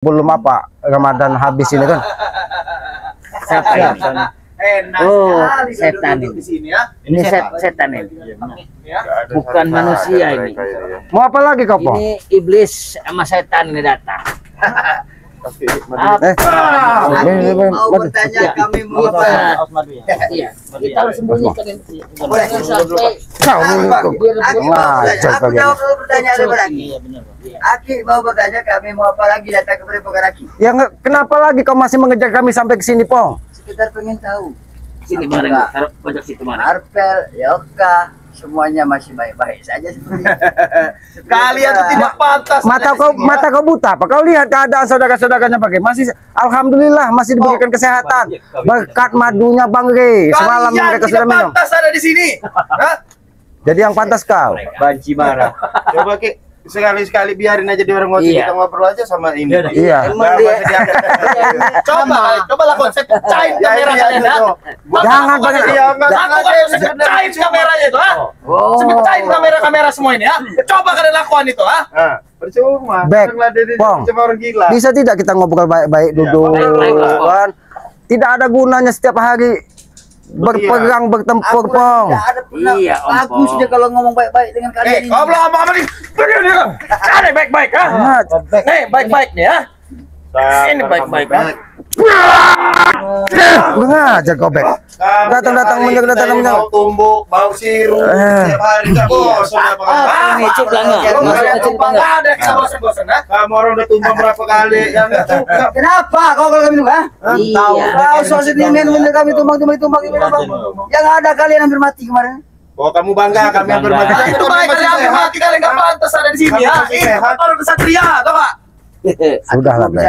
belum apa Ramadan habis ini kan. Siapa ya? Oh, setan ini. Di sini ya. Ini setan ini. Bukan manusia ini. Mau apa lagi kau, Pong? Ini iblis sama setan ini datang. Mau bertanya kami mau apa? Iya, kita harus sembunyikan ini. Aku jawab dulu pertanyaan lagi. Aki mau bertanya kami mau apa lagi datang ke Padepokan Aki? Ya kenapa lagi kau masih mengejar kami sampai ke sini, Pong? Sekitar pengen tahu. Sini bareng, taruh pojok situ bareng. Arpel, Yoka, semuanya masih baik-baik saja seperti Kalian tuh tidak pantas. Mata kau buta apa? Kau lihat keadaan saudara-saudaranya pakai masih alhamdulillah masih diberikan kesehatan. Berkat madunya Bang Re. Semalam mereka sudah minum. Pantas ada di sini. Hah? Jadi yang pantas kau. Banci marah. Coba Ki, sekali-sekali biarin aja di orang ngopi, kita ngobrol aja sama ini. Iya. Coba lah konsep cain kamera kalian ya. Jangan pakai Cain kameranya itu, ha? Cain kamera semua ini, ha? Coba kalian lakukan itu, ha? Percuma. Back, Pong. Cuma orang gila. Bisa tidak kita ngobrol baik-baik duduk, kan? Tidak ada gunanya setiap hari berperang bertempur, Pong. Iya, Om bagus dia kalau ngomong baik-baik dengan kalian ini. Ngobrol apa nih? Begini, ada baik-baik, ha? Nih, baik-baik nih, ha? Ini baik-baik, ha? Mengajar kau, Bek. Datang menjaga. Mau tumbuk, mau sirup, setiap hari nggak bosan apa Ini cuk langgar. Ada kita bosan-bosan, ha? kamu orang udah tumbang berapa kali yang nggak suka. Kenapa kau kalau kami ha? Iya. Kau soal sedimen bener kami tumbang. Yang ada kalian hampir mati kemarin. Oh kamu bangga kami yang bermati. Itu baik kalian ambil mati, kalian nggak pantas ada di sini, ha? Ini orang kesatria, tau nggak? Sudahlah, Bek.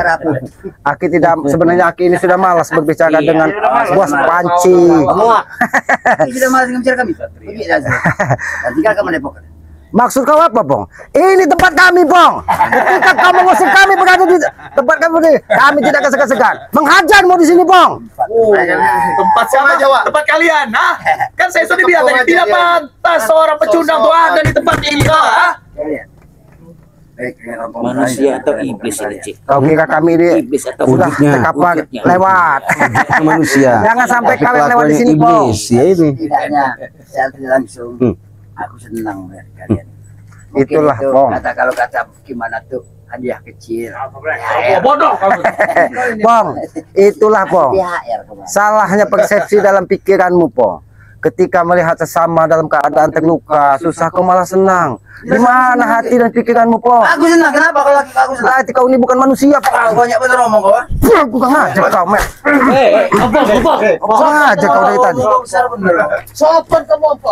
Aki tidak sebenarnya Aki ini sudah malas berbicara dengan bos panci. Ini sudah malas bicara kami. Pergi saja. Nanti kan kamu depok. Maksud kau apa, Pong? Ini tempat kami, Pong. Ketika kamu mengusir kami berada di tempat kami tidak kesegan-segan. Menghajarmu di sini, Pong. Tempat siapa Jawa? Tempat kalian, ha? Kan saya sudah bilang tadi tidak pantas seorang pecundang tuh ada di tempat ini, ha? Manusia atau iblis ini, Cik? Kau kira kami ini Iblis atau sudah kapan lewat? Manusia. Jangan sampai kalian lewat di sini, Pong. Ya ini. Tidaknya saya tidak langsung. Aku senang melihat kalian. Itulah, Mungkin itu Pong. kalau kata gimana tuh hadiah kecil. Bodoh kamu. Pong, itulah, Pong. THR kemarin. Salahnya persepsi dalam pikiranmu, Pong. Ketika melihat sesama dalam keadaan terluka, susah kau malah senang. Di mana hati dan pikiranmu, Pong? Aku senang. Kenapa kalau laki aku senang? Berarti kau ini bukan manusia, Kau Pong. banyak bener ngomong kau. Bukan aja kau, Mek. Apa? Bukan aja kau dari tadi. Besar bener. Sopan kamu apa?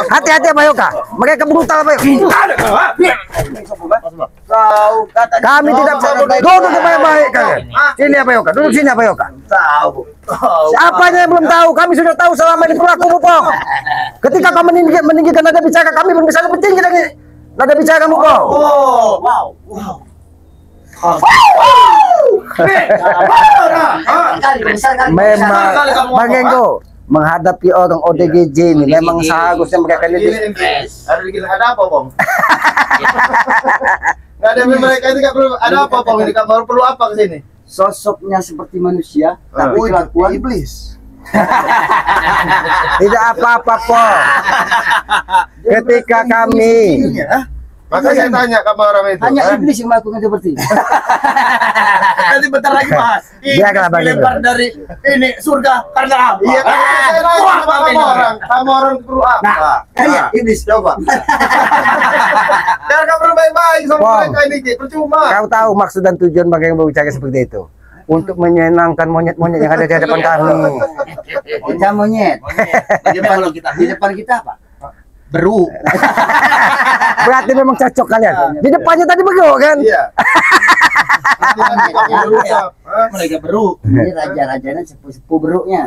Hati-hati, Pak Yoka. Mereka brutal, Pak Yoka. Kau kata Kami tidak duduk baik-baik, kalian. Sini, Pak Yoka. Duduk sini, Pak Yoka. tahu. Siapanya yang belum tahu? Kami sudah tahu selama ini perilakumu, Pong. Ketika kau meninggikan nada bicara, kami belum bisa lebih tinggi dari nada bicara kamu, Pong. Memang, Bang Enggo, menghadapi orang ODGJ ini memang seharusnya mereka ini Ada apa, Bang? Nggak ada mereka itu nggak perlu. Ada apa, Bang? Ini kamu perlu apa ke sini? Sosoknya seperti manusia, tapi kelakuan Iblis. tidak apa-apa, Pong. Ketika kami Maka saya tanya kamu orang itu. hanya iblis yang melakukan seperti ini. Nanti bentar lagi bahas. Biarlah, Bang. Dilempar dari ini surga karena apa? Iya, saya tanya sama kamu orang. Kamu orang perlu apa? Iya, iblis coba. Dan kamu perlu baik-baik sama Bang. mereka ini, Ci. Percuma. kau tahu maksud dan tujuan Bang Enggo berbicara seperti itu. Untuk menyenangkan monyet-monyet yang ada di hadapan kami. Kita monyet. Di depan kita apa? Beru. Berarti memang cocok kalian. Di depannya tadi begitu kan? Iya. Mereka beru. Ini raja-rajanya sepuh-sepuh beruknya.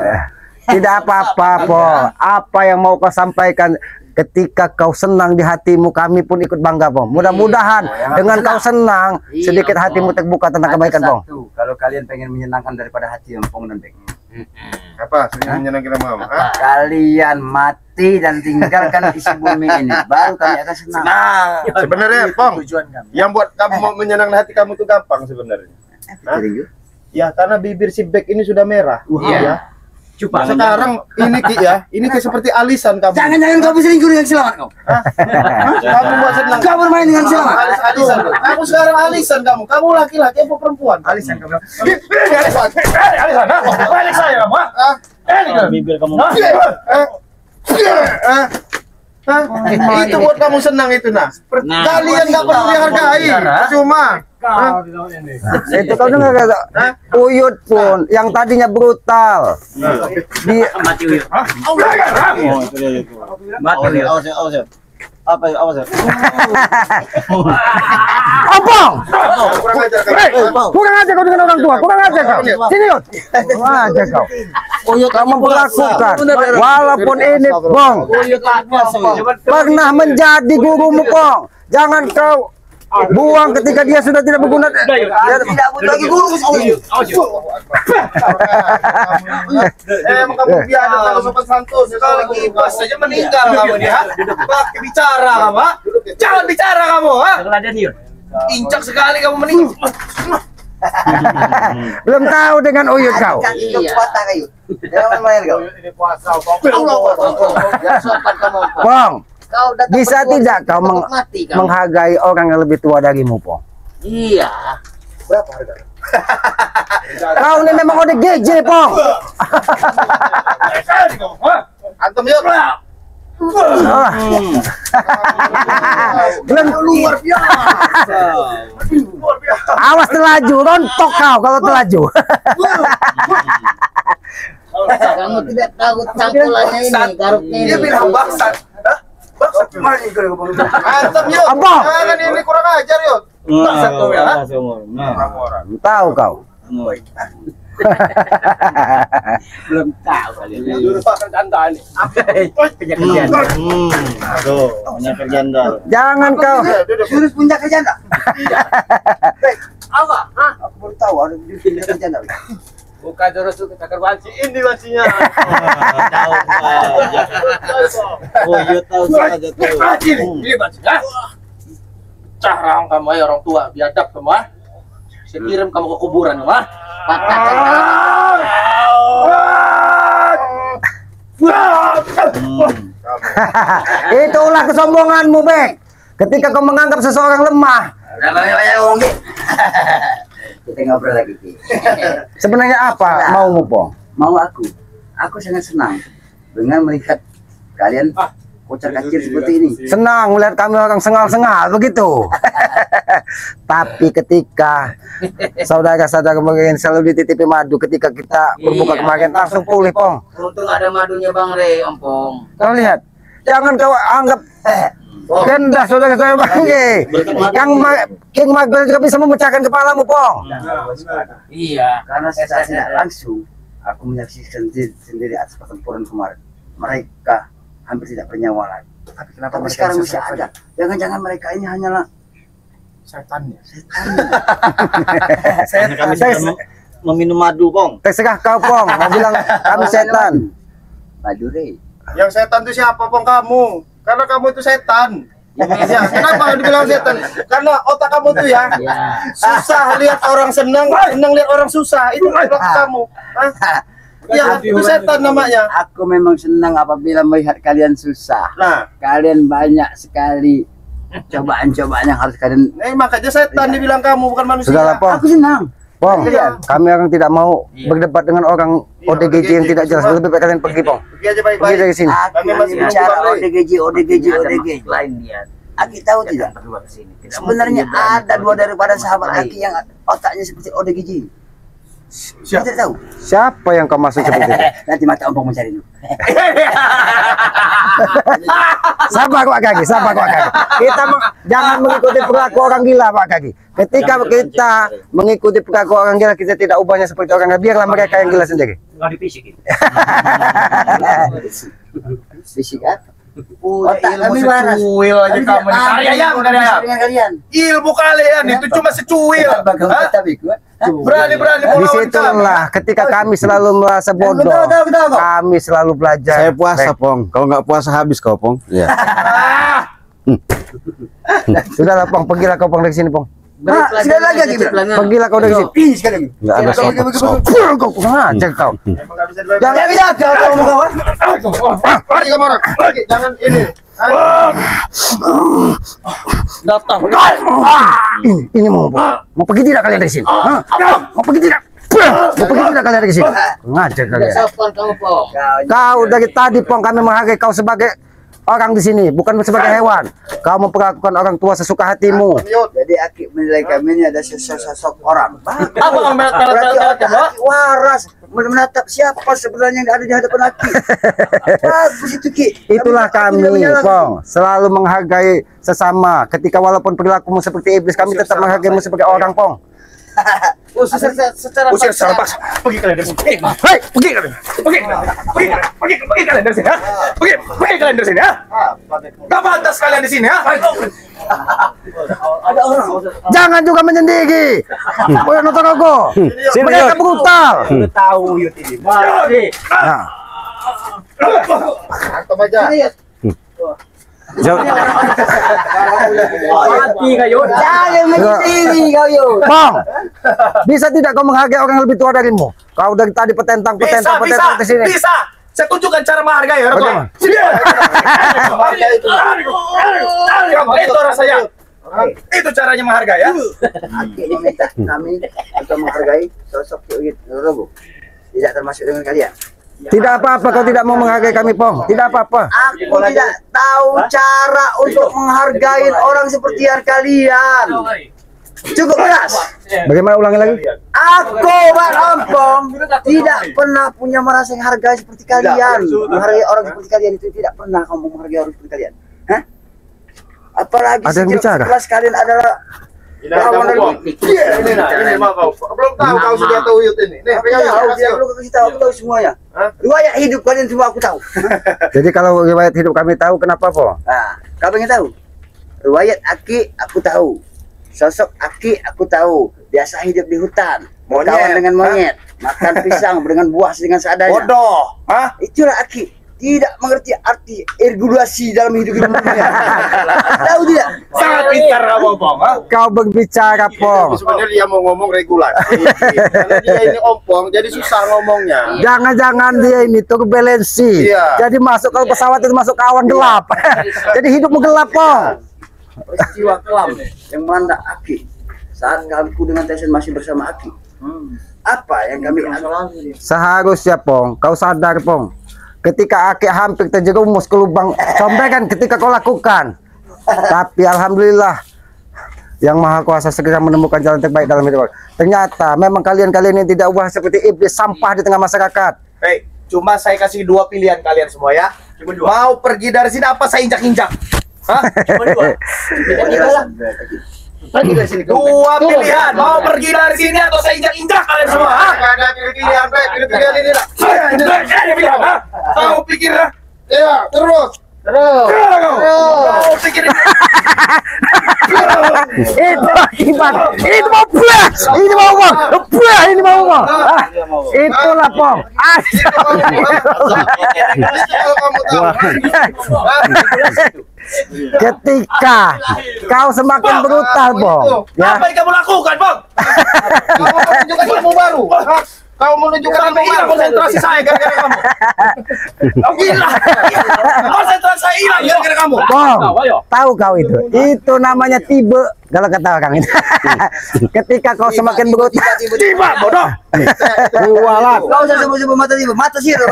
Tidak apa-apa, Pong. Apa yang mau kau sampaikan ketika kau senang di hatimu, kami pun ikut bangga, Pong. Mudah-mudahan dengan kau senang, sedikit hatimu terbuka tentang kebaikan, Pong. Satu, kalau kalian pengen menyenangkan daripada hati Pong dan Bek. Apa? Menyenangkan mama? Kalian mati mati dan tinggalkan isi bumi ini, baru kami akan senang. Sebenarnya, Pong, Tujuan kami. yang buat kamu mau menyenangkan hati kamu itu gampang sebenarnya. Hah? Ya, karena bibir si Bek ini sudah merah. Iya. Ya. Coba. Sekarang ini Ki ya, ini kayak seperti alisan kamu. Jangan kau berselingkuh dengan Selamat kau. Kamu buat senang. Kau bermain dengan Selamat. Alisan. Kamu sekarang alisan kamu. Kamu laki-laki apa perempuan? Alisan kamu. Alisan. Alisan. Balik saya kamu. Bibir kamu. Itu buat kamu senang itu nah. Kalian nggak perlu dihargai. Cuma Itu kau dengar kata Uyut pun yang tadinya brutal. Di Mati Uyut. Mati Uyut. Apa ya? Opong, kurang ajar kamu. kurang aja kau dengan orang tua, kurang aja kau. Sini Yud, kurang aja kau. Kamu melakukan, walaupun ini Pong pernah menjadi gurumu Pong. Jangan kau buang ketika dia sudah tidak berguna. Tidak butuh lagi guru. Emang kamu biasa kalau sopan santun. Sekali kipas saja meninggal kamu dia. Pakai bicara kamu, ha? Jangan bicara kamu, ha? Teladan Yud. Incak sekali kamu meninggal. Belum tahu dengan Uyut kau. Kaki kau patah kayu. Jangan main kau. Ini puasa, Pong, Kau datang bisa berbuat tidak kau mati kau. menghargai orang yang lebih tua darimu Pong? Iya. berapa harga? Kau ini memang ODGJ Pong. Antum yuk. Belum Luar biasa. awas telaju, rontok kau kalau telaju. Kamu tidak takut cangkulannya ini, garuknya ini. Dia bilang bangsat. Hah? Bangsat. Antum yuk. Apa? Jangan ini kurang ajar yuk. Bangsat kau ya. Tahu kau. Belum tahu kali ini. Aduh, banyak janda. Jangan kau. Suruh puncak ke janda. Apa? Hah? Aku baru tahu ada di puncak ke janda. Bukan terus kita kerbanci ini wancinya. Tahu saja. Oh, iya tahu saja tuh. Ini wancinya. Carang kamu ya orang tua, biadab kamu ah. Saya kirim kamu ke kuburan kamu ah. Itulah kesombonganmu, Bek. Ketika kau menganggap seseorang lemah. Kita ngobrol lagi. Ki. Sebenarnya apa maumu, Pong? Mau aku sangat senang dengan melihat kalian kocar kacir seperti ini. Senang melihat kami orang sengal-sengal begitu. Tapi ketika saudara-saudara kemarin selalu dititipi madu ketika kita berbuka kemarin langsung pulih, Pong. Untung ada madunya Bang Re, Ompong. Kau lihat, jangan kau anggap rendah saudara-saudara Bang Re. King Magbel juga bisa memecahkan kepalamu, Pong. Iya. Karena secara tidak langsung aku menyaksikan sendiri atas pertempuran kemarin. Mereka hampir tidak bernyawa lagi. Tapi sekarang masih ada. Jangan-jangan mereka ini hanyalah Setannya. Karena kami sedang meminum madu, Pong. Terserah kau, Pong. Mau bilang kami setan. Madure. Yang setan itu siapa Pong? Kamu. Karena kamu itu setan. Ya, kenapa dibilang setan? Karena otak kamu tuh ya susah lihat orang senang, senang lihat orang susah. Itu otak kamu. Hah? Ya, itu setan namanya. Aku memang senang apabila melihat kalian susah. Nah, Kalian banyak sekali cobaan-cobaan yang harus kalian. makanya setan dibilang kamu bukan manusia. Sudahlah, Pong. Aku senang. Pong, kami orang tidak mau berdebat dengan orang ODGJ yang tidak jelas. Lebih baik kalian pergi, Pong. Pergi aja Pergi baik-baik. dari sini. Aku Kami masih bicara mencoba, ODGJ. Lain dia. Aki tahu tidak? Sebenarnya ada dua daripada sahabat Aki yang otaknya seperti ODGJ. Kita tidak tahu. Siapa yang kau maksud seperti itu? Nanti mata Ompong mencari dulu. Sabar Pak Kaki, sabar Pak Kaki. Kita jangan mengikuti perilaku orang gila Pak Kaki. Ketika kita mengikuti perilaku orang gila, kita tidak ubahnya seperti orang gila. Biarlah mereka yang gila sendiri. Enggak dipisikin. Fisik kan? Otak kami waras. Secuil aja kamu. Cari ayam, cari ayam. Dengan kalian. Ilmu kalian itu cuma secuil. Bagaimana Hah? tapi kuat? Berani-berani mau lawan kami. Disitulah ketika kami selalu merasa bodoh, kami selalu belajar. Saya puasa, Pong. Kalau nggak puasa habis kau, Pong. Iya. Sudahlah, Pong, pergilah kau, Pong, dari sini, Pong. Sekali lagi Pergilah kau dari sini. Ih, sekali lagi. Nggak ada sopan. Kau kurang ajar kau. Emang nggak bisa dibayar. Jangan jaga kamu kawan. Pergi kamu orang. Pergi, jangan ini. Datang. Ini mau pergi tidak kalian dari sini? Hah? Mau pergi tidak? Mau pergi tidak kalian dari sini? Ngajar kalian. Sopan kamu, Pong. Kau dari tadi, Pong, kami menghargai kau sebagai orang di sini, bukan sebagai hewan. Kau memperlakukan orang tua sesuka hatimu. Jadi Aki menilai kami ini ada sosok orang. Apa kamu Berarti melat-melat Aki waras menatap siapa sebenarnya yang ada di hadapan Aki. Bagus itu Ki. Itulah kami, Tidak menyalahkan. Pong, selalu menghargai sesama. Ketika walaupun perilakumu seperti iblis, kami tetap menghargaimu sebagai orang, Pong. secara Usir secara paksa. Pergi kalian dari sini. Hei, Pergi kalian. Pergi kalian dari sini, ha? Pergi kalian dari sini, ha? Gak pantas kalian di sini, ha? jangan juga menyendiri. Boleh nonton aku. Sini, Mereka Yud. brutal. Tahu Yud ini. Nah, Atau aja. Jauh. mati kayu. Jangan menyendiri kau Yud. Pong, bisa tidak kau menghargai orang yang lebih tua darimu? Kau dari tadi petentang di sini. Bisa. Saya tunjukkan cara menghargai orang tua. Bagaimana? Sini. Itu rasanya. Itu caranya menghargai, ya. Aki meminta kami untuk menghargai sosok Yud Robo. Tidak termasuk dengan kalian. Tidak apa-apa kau tidak mau menghargai kami, Pong. Tidak apa-apa. Aku tidak tahu cara untuk menghargai orang seperti yang kalian. Cukup keras. Bagaimana ulangi lagi? Aku Bang Ompong tidak pernah punya merasa yang harga seperti kalian. Menghargai orang seperti kalian itu tidak pernah kamu menghargai orang seperti kalian. Hah? Apalagi Ada yang bicara? sekelas kalian adalah Ini kamu kok. Ini mau kau. Belum tahu kau sudah tahu Yud ini. Nih, aku pegang tahu, Yud. tidak perlu kasih tahu, aku tahu semuanya. Hah? Riwayat hidup kalian semua aku tahu. Jadi kalau riwayat hidup kami tahu, kenapa, Pong? Nah, kau pengen tahu? Riwayat Aki aku tahu. Sosok Aki aku tahu. Biasa hidup di hutan, Monyet. berkawan dengan monyet, makan pisang dengan buah dengan seadanya. Bodoh. Hah? Itulah Aki. Tidak mengerti arti regulasi dalam hidup dunia. Tahu tidak? Sangat pintar kamu, Pong. Ha? Kau berbicara, Pong. Sebenarnya dia mau ngomong regulasi. Karena dia ini ompong, jadi susah ngomongnya. Jangan-jangan dia ini turbulensi. Iya. Jadi masuk kalau pesawat itu masuk ke awan gelap. Jadi hidupmu gelap, Pong. Peristiwa kelam yang melanda Aki saat kami dengan Tyson masih bersama Aki. Apa yang kami Seharusnya, Pong, kau sadar, Pong. Ketika Aki hampir terjerumus ke lubang combekan ketika kau lakukan. Tapi alhamdulillah Yang Maha Kuasa segera menemukan jalan terbaik dalam hidup. Ternyata memang kalian-kalian ini tidak ubah seperti iblis sampah di tengah masyarakat. Hei, cuma saya kasih dua pilihan kalian semua, ya. Mau pergi dari sini apa saya injak-injak? Hah? Cuma dua. Dua pilihan, mau pergi dari sini atau saya injak-injak kalian semua? Hah? Nggak ada pilihan, Pak. Pilihan ini lah. Ada pilihan, hah? Kamu pikir, ha? Iya, terus. Kamu pikir Itu akibat. Itu mau plus. Ini mau uang. Plus ini mau uang. Ah, itulah Pong. Kalau kamu tahu. Ketika kau semakin brutal, Pong. Ya. apa yang kamu lakukan, Bang? Kamu menunjukkan ilmu baru. Hah? Kau menunjukkan Sampai ilmu hilang baru. konsentrasi saya gara-gara kamu. Gila. Konsentrasi saya hilang gara-gara kamu. Pong, tahu kau itu? Itu namanya tibe. Kalau kata orang itu. Ketika kau semakin brutal. Tiba, bodoh. Kualat. Kau usah sebut-sebut mata tiba, mata sihir.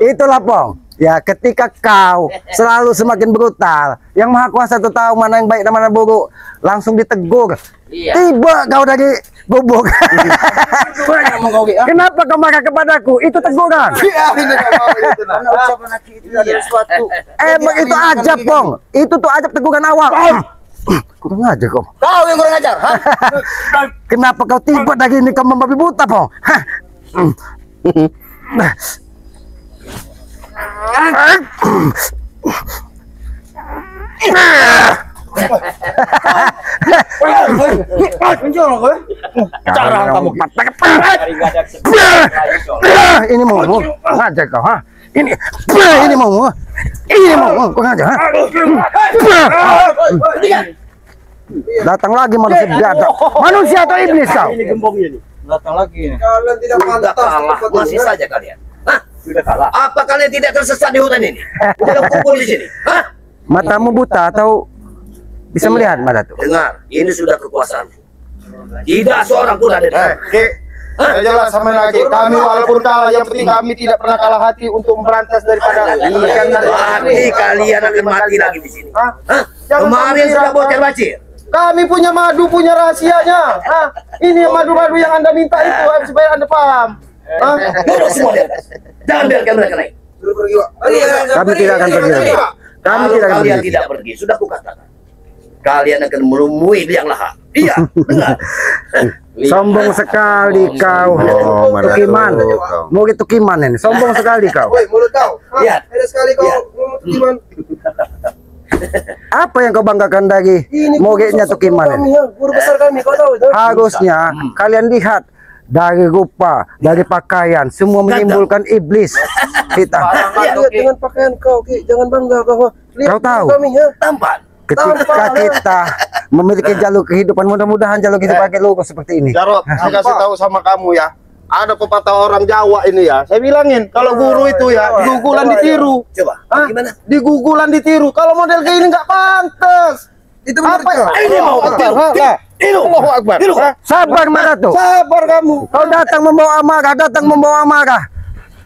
Itulah Pong. Ya, ketika kau selalu semakin brutal, yang Maha Kuasa itu tahu mana yang baik dan mana buruk, langsung ditegur. Tiba kau dari gubuk. Kenapa kau marah kepadaku? Itu teguran. Karena ucapan Aki itu adalah suatu. Emang itu aja, Pong. Itu tuh aja teguran awal. Kurang aja kau. Kau yang kurang ajar, ha? Kenapa kau tiba dari ini kau membabi buta, Pong? Hah? Cara kamu ini mau ngajak kau, ha? Ini mau kau ngajak, ha? Datang lagi manusia biadab. Manusia atau iblis kau? Datang lagi nih. Kalian tidak Sudah pantas. kalah, masih saja kalian. Hah? Sudah kalah. Apa kalian tidak tersesat di hutan ini? Tidak kumpul di sini. Hah? Matamu buta atau bisa melihat mata tuh? Dengar, ini sudah kekuasaan. Tidak seorang pun ada di sana. Saya jelas sama lagi. Kami walaupun kalah, yang penting kami tidak pernah kalah hati untuk memberantas daripada Tapi kalian akan mati lagi di sini. Hah? Hah? Jangan Kemarin kami sudah tidak- bocor-bacir. Kami punya madu, punya rahasianya. Hah? Ini madu-madu yang Anda minta itu supaya Anda paham. Hah? Duduk semua di atas. Jangan biarkan mereka naik. Kami tidak akan pergi lagi. Kami tidak akan Kalian pergi. tidak pergi, sudah kukatakan. Kalian akan menemui liang lahat. Iya, dengar. Sombong sekali kau. Oh, mana Tukiman. tuh kau. Mau gitu Tukiman ini. Sombong sekali kau. Woi, mulut kau. Hah? Lihat. Ada sekali kau Lihat. ngomong Tukiman. Apa yang kau banggakan lagi? Mogeknya Tukiman ini. Guru besar kami, kau tahu itu. Harusnya kalian lihat dari rupa, dari pakaian, semua menimbulkan iblis. Kita Lihat dengan pakaian kau, Ki. Jangan bangga kau. Lihat Kau tahu. kami ya. Tampan. ketika kita memiliki jalur kehidupan, mudah-mudahan jalur kehidupan pakai logo seperti ini. Jarot, saya kasih tahu sama kamu ya. Ada pepatah orang Jawa ini ya. Saya bilangin, kalau guru itu ya, digugulan ditiru. Coba, Hah? gimana? Digugulan ditiru. Kalau model kayak ini nggak pantas. Itu apa ya? Ini mau Akbar. Itu. Allahu Akbar. Itu. Hah? Sabar Marato. Sabar kamu. Kau datang membawa amarah.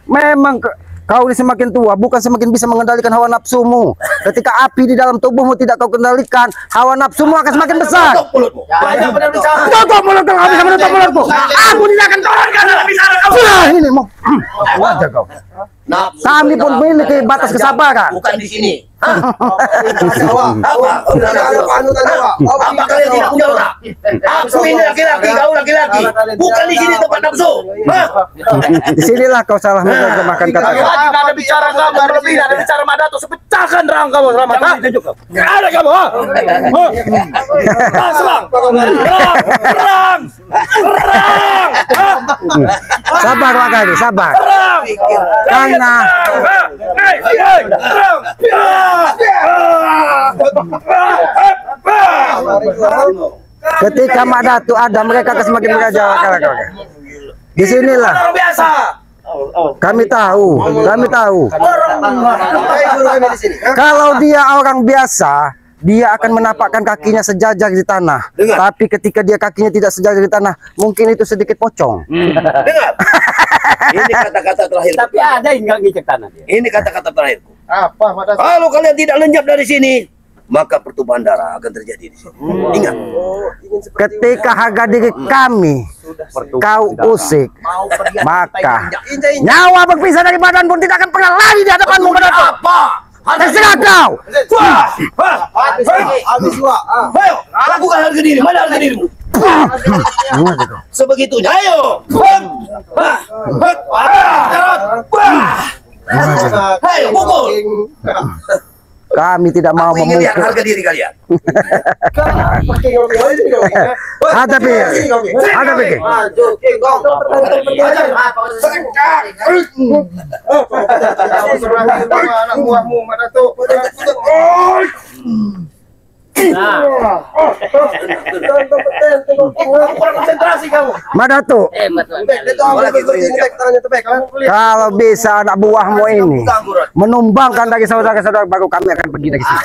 Memang kau ini semakin tua, bukan semakin bisa mengendalikan hawa nafsumu. Ketika api di dalam tubuhmu tidak kau kendalikan, hawa nafsumu akan semakin besar. Tutup mulutmu. Banyak benar bicara. Tutup mulutmu, nggak bisa menutup mulutmu. Aku tidak akan turunkan dalam bicara kamu. Sudah, ini mau. Aja kau. Nafsu Kami pun dalam memiliki beberapa batas jam, kesabaran. Bukan di sini. Hah? Apa? Apa kalian tidak punya otak? Aku ini laki-laki, kau laki-laki. Bukan di sini tempat nafsu. Hah? Disinilah kau salah menerjemahkan kata-kata. Tidak ada bicara kamu berlebih, ada bicara Madato. Sepecahkan rahang kamu selamat. Nggak ada kamu. Serang. Sabar Wakadi, sabar. Karena ketika Mak Datu ada, mereka akan semakin merajalela. Disinilah Orang biasa. kami tahu. Kalau dia orang biasa, dia akan menapakkan kakinya sejajar di tanah. Tapi ketika dia kakinya tidak sejajar di tanah, mungkin itu sedikit pocong. Dengar. Ini kata-kata terakhir. Tapi ada yang nggak ngicek tanah dia. Ini kata-kata terakhirku. Apa Madato? Kalau kalian tidak lenyap dari sini, maka pertumpahan darah akan terjadi di sini. Ingat. Ketika harga diri kami kau usik, maka nyawa berpisah dari badan pun tidak akan pernah lari di hadapanmu. Apa? Terserah kau. Habis wah. Ayo, lakukan harga diri. Mana harga dirimu? Sebegitunya. Ayo. Ayo, pukul. Kami tidak mau Aku ingin lihat memukul. harga diri kalian. Ada pikir. Ada pikir. Anak buahmu Madato. Kurang konsentrasi kamu. Madato, kalau bisa anak buahmu ini menumbangkan dari saudara-saudara, baru kami akan pergi dari sini.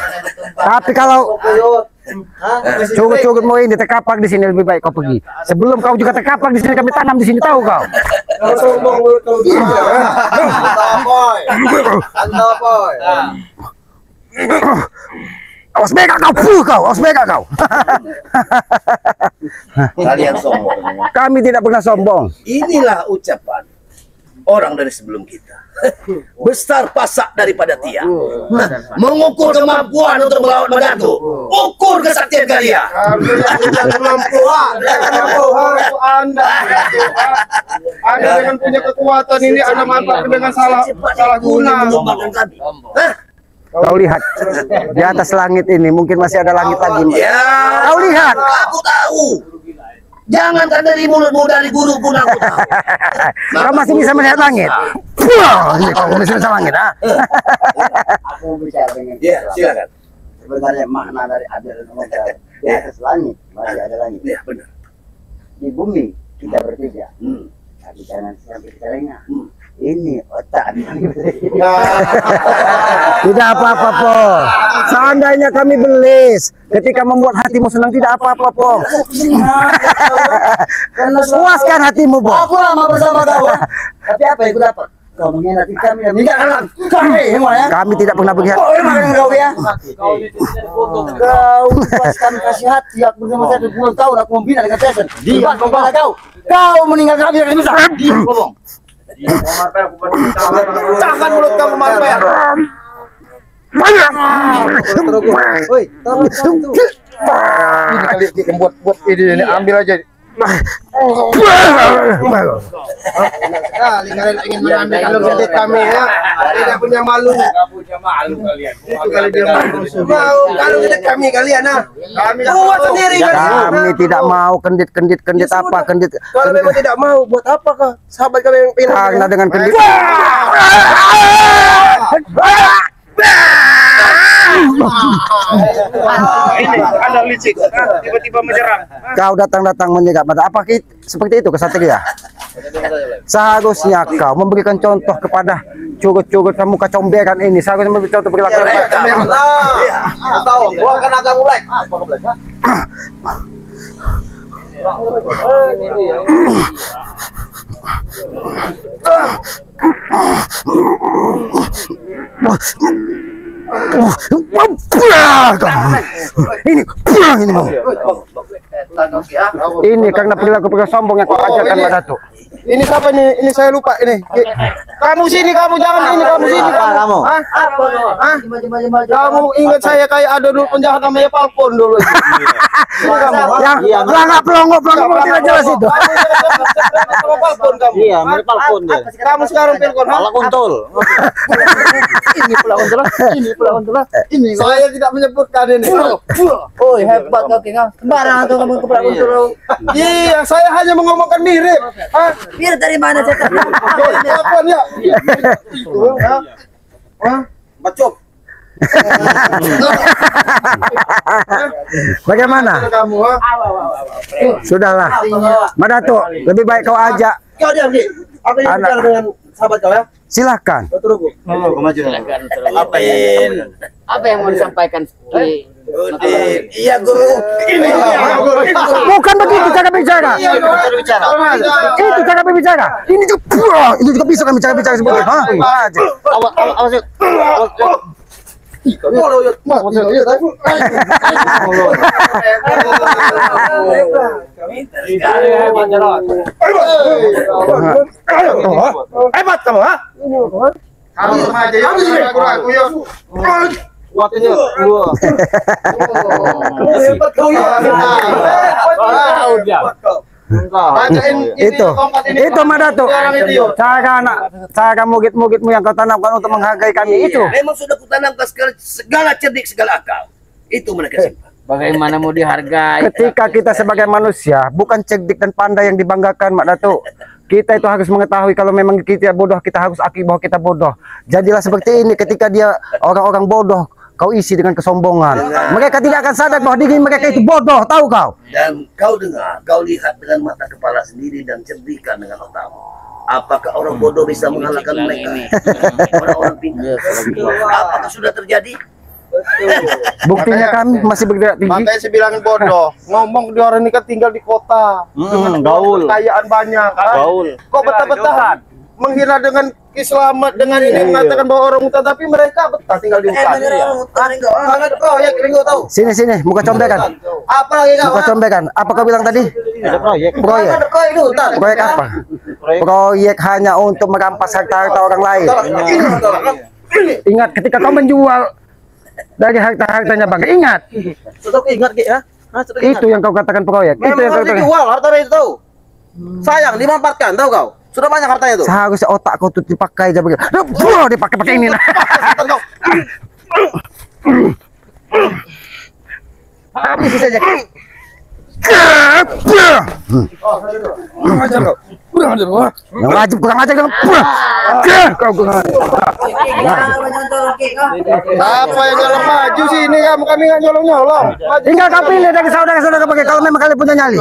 Tapi kalau curut-curutmu ini terkapak di sini, lebih baik kau pergi. Sebelum kau juga terkapak di sini, kami tanam di sini, tahu kau? Awas beka kau, awas beka kau. Kalian sombong. Kami tidak pernah sombong. Inilah ucapan orang dari sebelum kita. Besar pasak daripada tiang. Mengukur kemampuan untuk melawan Madato. Ukur kesaktian kalian. Anda dengan punya kekuatan ini Anda manfaatkan dengan salah guna. Menyombongkan kami. Hah? Kau lihat di atas langit ini mungkin masih ada langit lagi. Ya, Kau lihat. aku tahu. Jangankan dari mulutmu, dari guru pun aku tahu. Kau masih bisa melihat langit. Wah, ini kau masih bisa langit, ah. Aku bicara dengan Ya, silakan. sebenarnya makna dari adil dan adil di atas langit masih ada langit. Ya, benar. Di bumi kita berbeda, tapi jangan sampai kita lengah. Ini otak. Tidak apa-apa, Po. Seandainya kami belis, ketika membuat hatimu senang tidak apa-apa, Po. Puaskan hatimu, Po. Aku lama bersama kau, tapi apa yang ku dapat? Kau mengkhianati kami dan meninggalkan kami semua ya. Kami tidak pernah begitu. Kau emang kau ya. Kau lepaskan kasih hati aku bersama saya 10 tahun aku membina dengan passion. Diam kepada kau. Kau meninggalkan kami dengan bisa. Diam ngomong. Jangan mulut kamu Marpel. Woi, ini kali yang buat ini ambil aja. Sekali kalian ingin mengambil kalau jadi kami ya, tidak punya malu. Itu kali dia mau kalau kita kami kalian nah, kami buat sendiri kan. Kami tidak mau kendit apa kendit. Kalau memang tidak mau, buat apa kah? Sahabat kami yang pindah. Karena dengan kendit. Ini Anda licik, tiba-tiba menyerang. Kau datang menjaga pada apa seperti itu kesatria? Seharusnya kau memberikan contoh kepada curut-curut kamu kecomberan ini. Seharusnya memberi contoh perilaku. Tahu, gua akan agak mulai. Ini mau. Ini karena perilaku sombong yang kau ajarkan Mbak Datuk. Ini siapa ini? Ini saya lupa ini. Kamu sini, kamu jangan ini, kamu sini kamu. Hah? Hah? Kamu ingat saya kayak ada dulu penjahat namanya Falcon dulu. Ini kamu. Yang pelangak pelongo tidak jelas itu. Sama Falcon kamu. Iya, mirip Falcon dia. Kamu sekarang Falcon. Pala kuntul. Ini pula untulah. Ini pula untulah. Ini saya tidak menyebutkan ini. Oh hebat kau tinggal. Sembarangan tuh kamu kepala untul. Iya, saya hanya mengomongkan mirip. Hah? Mir dari mana setan? Falcon ya. Hah? Bacok. Bagaimana? Kamu, ha? Sudahlah. Mbak Datuk, lebih baik kau ajak. Kau diam, Ki. Apa yang bicara dengan sahabat kau ya? Silakan. Kau terus, Bu. Apa yang mau disampaikan? Iya, guru. Ini Bukan begitu cara bicara. Itu cara berbicara. Ini juga bisa kami cara bicara seperti itu. Hah? Aja. Hebat kamu, ha? Kamu remaja ya, ragu-ragu ya. Waktunya. Hebat kau ya. Itu Mbak Datuk. Cara mugit-mugitmu yang kau tanamkan untuk menghargai kami itu. memang sudah kutanamkan segala cerdik, segala akal. Itu mereka simpan. Bagaimana mau dihargai? Ketika kita sebagai manusia bukan cerdik dan pandai yang dibanggakan, Mbak Datuk. Kita itu harus mengetahui kalau memang kita bodoh, kita harus akui bahwa kita bodoh. Jadilah seperti ini ketika dia orang-orang bodoh, kau isi dengan kesombongan. Mereka tidak akan sadar bahwa diri mereka itu bodoh, tahu kau? Dan kau dengar, kau lihat dengan mata kepala sendiri dan cerdikan dengan otakmu. Apakah orang bodoh bisa mengalahkan mereka? Orang-orang pintar. Apakah sudah terjadi? Buktinya kami masih bergerak tinggi. Makanya saya bilangin bodoh. Ngomong di orang ini kan tinggal di kota. Gaul. Kekayaan banyak. Gaul. Kok betah-betahan? Menghina dengan Islamat dengan ini mengatakan bahwa orang hutan, tapi mereka betah tinggal di hutan. Sangat kau ya, Ringo tahu. Sini, muka combekan. Apa lagi kau? Muka combekan. Apa kau bilang tadi? Ada proyek. Proyek. Kau ini hutan. Proyek apa? Proyek hanya untuk merampas harta orang lain. Ingat ketika kau menjual dari harta-hartanya bang, ingat. Sudah ingat Ki ya? Itu yang kau katakan proyek. Itu yang kau Memang katakan. dijual hartanya itu tahu. Sayang dimanfaatkan tahu kau. Sudah banyak hartanya itu. Seharusnya otak kau tuh dipakai aja begitu. Dipakai ini. Habis saja. Yang wajib kurang ajar dong. Kau kurang. Apa yang nyolong maju sih ini kamu, kami nggak nyolong. Tinggal kau pilih dari saudara-saudara pakai kalau memang kalian punya nyali.